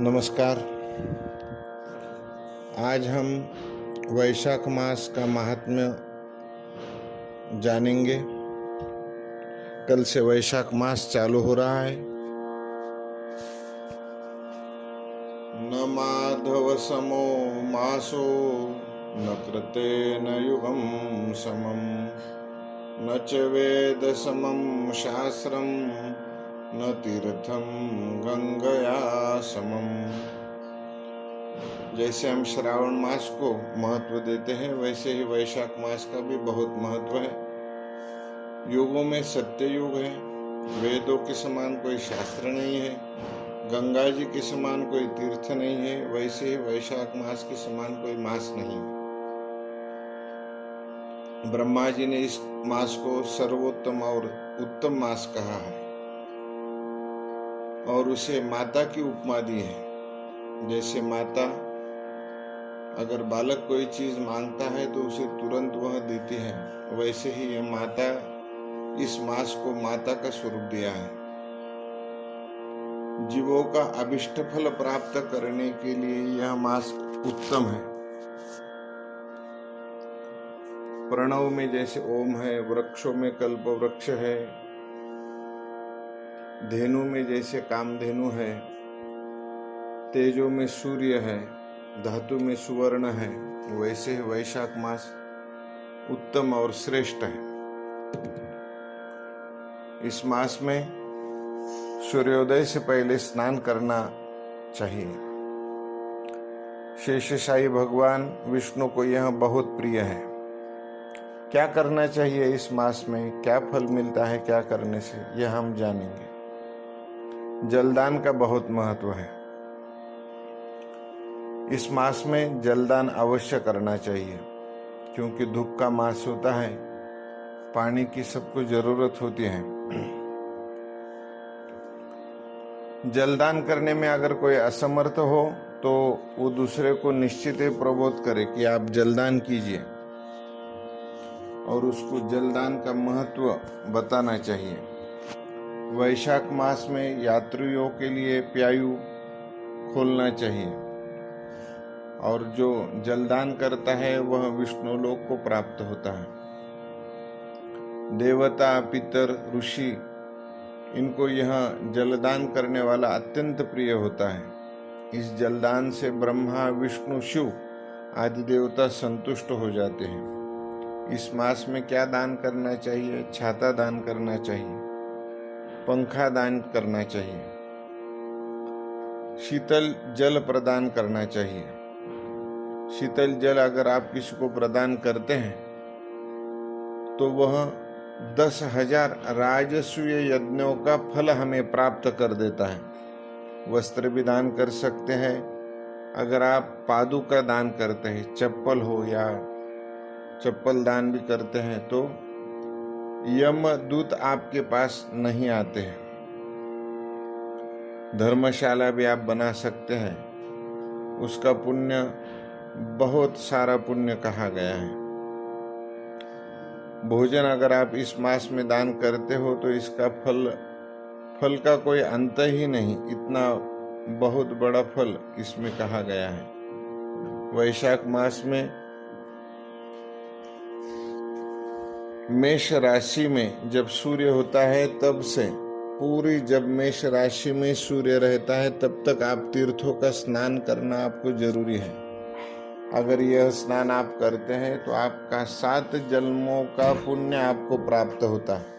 नमस्कार। आज हम वैशाख मास का महात्म्य जानेंगे। कल से वैशाख मास चालू हो रहा है। न माधव समो मासो न कृते न युगम समम न च वेद समम शास्त्रम न तीर्थम गंगया समम। जैसे हम श्रावण मास को महत्व देते हैं, वैसे ही वैशाख मास का भी बहुत महत्व है। युगों में सत्य युग है। वेदों के समान कोई शास्त्र नहीं है, गंगा जी के समान कोई तीर्थ नहीं है, वैसे ही वैशाख मास के समान कोई मास नहीं। ब्रह्मा जी ने इस मास को सर्वोत्तम और उत्तम मास कहा है और उसे माता की उपमा दी है। जैसे माता अगर बालक कोई चीज मांगता है तो उसे तुरंत वह देती है, वैसे ही यह माता इस मास को माता का स्वरूप दिया है। जीवों का अभिष्ट फल प्राप्त करने के लिए यह मास उत्तम है। प्रणव में जैसे ओम है, वृक्षों में कल्प वृक्ष है, धेनु में जैसे कामधेनु है, तेजो में सूर्य है, धातु में सुवर्ण है, वैसे ही वैशाख मास उत्तम और श्रेष्ठ है। इस मास में सूर्योदय से पहले स्नान करना चाहिए। शेषशाही भगवान विष्णु को यह बहुत प्रिय है। क्या करना चाहिए इस मास में, क्या फल मिलता है क्या करने से, यह हम जानेंगे। जलदान का बहुत महत्व है। इस मास में जलदान अवश्य करना चाहिए, क्योंकि धूप का मास होता है, पानी की सबको जरूरत होती है। जलदान करने में अगर कोई असमर्थ हो तो वो दूसरे को निश्चित ही प्रबोध करे कि आप जलदान कीजिए और उसको जलदान का महत्व बताना चाहिए। वैशाख मास में यात्रियों के लिए प्यायु खोलना चाहिए और जो जलदान करता है वह विष्णु लोक को प्राप्त होता है। देवता, पितर, ऋषि, इनको यह जलदान करने वाला अत्यंत प्रिय होता है। इस जलदान से ब्रह्मा, विष्णु, शिव आदि देवता संतुष्ट हो जाते हैं। इस मास में क्या दान करना चाहिए? छाता दान करना चाहिए, पंखा दान करना चाहिए, शीतल जल प्रदान करना चाहिए। शीतल जल अगर आप किसी को प्रदान करते हैं तो वह 10,000 राजसूय यज्ञों का फल हमें प्राप्त कर देता है। वस्त्र भी दान कर सकते हैं। अगर आप पादुका दान करते हैं, चप्पल हो या चप्पल दान भी करते हैं तो यमदूत आपके पास नहीं आते हैं। धर्मशाला भी आप बना सकते हैं, उसका पुण्य बहुत सारा पुण्य कहा गया है। भोजन अगर आप इस मास में दान करते हो तो इसका फल का कोई अंत ही नहीं, इतना बहुत बड़ा फल इसमें कहा गया है। वैशाख मास में मेष राशि में जब सूर्य होता है तब से पूरी, जब मेष राशि में सूर्य रहता है तब तक आप तीर्थों का स्नान करना आपको जरूरी है। अगर यह स्नान आप करते हैं तो आपका 7 जन्मों का पुण्य आपको प्राप्त होता है।